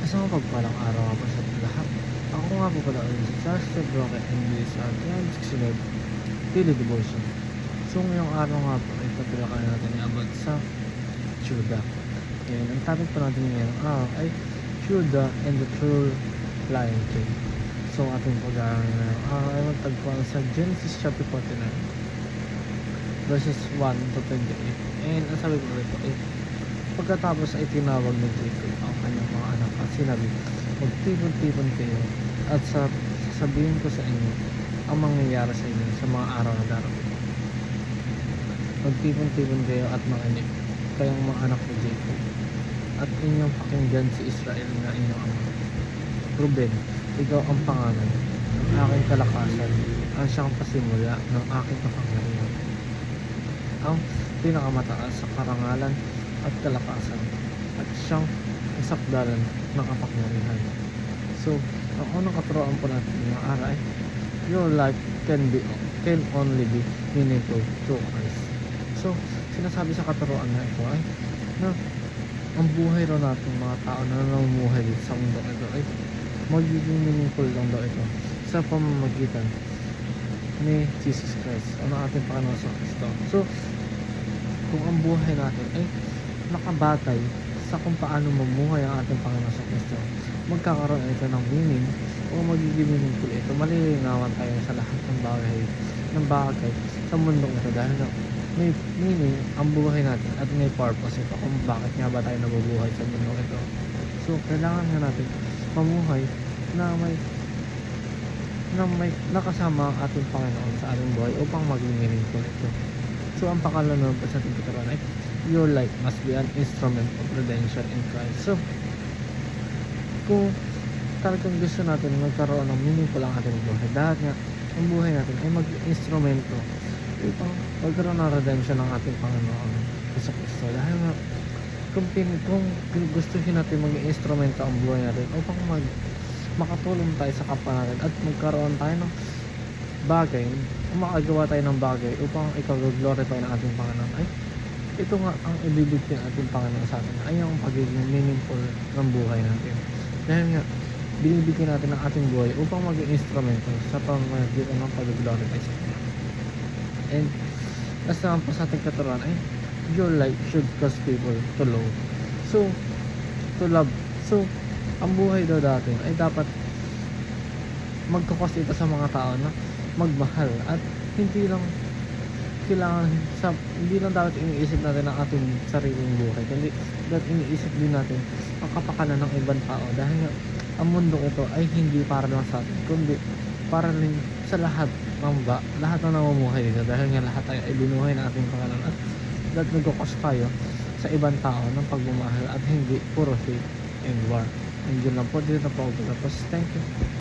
Isang mapagpalang araw nga po sa ating lahat. Ako nga po pala ulit si Charles de Broca and this sa 365 Daily Devotion. So ngayong araw nga po ay tatalakayan natin about sa Judah. And ang topic po natin ngayong araw ay Judah and the True Lion King. So ang ating pag-aaral ngayong araw ay magtagpuan sa Genesis chapter 49 verses 1 to 28. And ang sabi ko rito ay pagkatapos ay tinawag ng Jacob ang kanyang mga anak at sinabi, magtipon-tipon kayo at sasabihin ko sa inyo ang mangyayari sa inyo sa mga araw na darating. Magtipon-tipon kayo at makinig kayong mga anak ni Jacob at inyong pakinggan si Israel na inyong ama. Ruben, ikaw ang pangalan ng aking kalakasan, ang siyang pasimula ng aking kapangyarihan, ang pinakamataas sa karangalan at kalakasan at siyang isakdalan ng kapangyarihan. So, ang unang katuroan po natin ng araw ay your life can only be meaningful to Christ. So, sinasabi sa katuroan na ito ay na ang buhay raw natin mga tao na namumuhay dito sa mundo ito ay magiging meaningful lang daw ito sa pamamagitan ni Jesus Christ o ng ating Panginoon sa Kristo. So, kung ang buhay natin ay nakabatay sa kung paano mamuhay ang ating Panginoon sa Kristo, magkakaroon ito ng meaning o magiging meaningful ito. Malilinawan tayo sa lahat ng bagay sa mundong ito dahil na may meaning ang buhay natin at may purpose ito kung bakit nga ba tayo nabubuhay sa mundong ito. So, kailangan nga natin mamuhay na may nakasama ang ating Panginoon sa ating buhay upang maging meaningful ito. So, ang pangalanan po sa ating katuruan ay your life must be an instrument of redemption in Christ. So, kung talagang gusto natin magkaroon ng meaningful ang ating buhay, dahil nga ang buhay natin ay mag-instrumento upang magkaroon ng redemption ng ating Panginoon sa Kristo. Dahil nga kung gustuhin natin mag-instrumento ang buhay natin upang makatulong tayo sa kapwa natin at magkaroon tayo ng bagay, makagawa tayo ng bagay upang ikaw-glorify ng ating Panginoon, ay ito nga ang ibibigay ng ating Panginoon sa atin, ay ang pagiging meaningful ng buhay natin. Dahil nga binibigyan natin ng ating buhay upang maging instrumento sa pamamagitan ng pag-glorify sa Kanya. And as naman po sa ating katuruan ay your life should cause people to love. So, to love. So, ang buhay daw natin ay dapat magkakos ito sa mga tao na magmahal at hindi lang dapat iniisip natin ang ating sariling buhay, kundi dapat iniisip din natin ang kapakanan ng ibang tao dahil nga ang mundong ito ay hindi para lang sa atin kundi para rin sa lahat na namumuhay dito dahil nga lahat ay binuhay ng ating Panginoon at dapat nagkakos tayo sa ibang tao ng pagmamahal at hindi puro hate and war. And yun lang po, dito na po ako tapos. Thank you.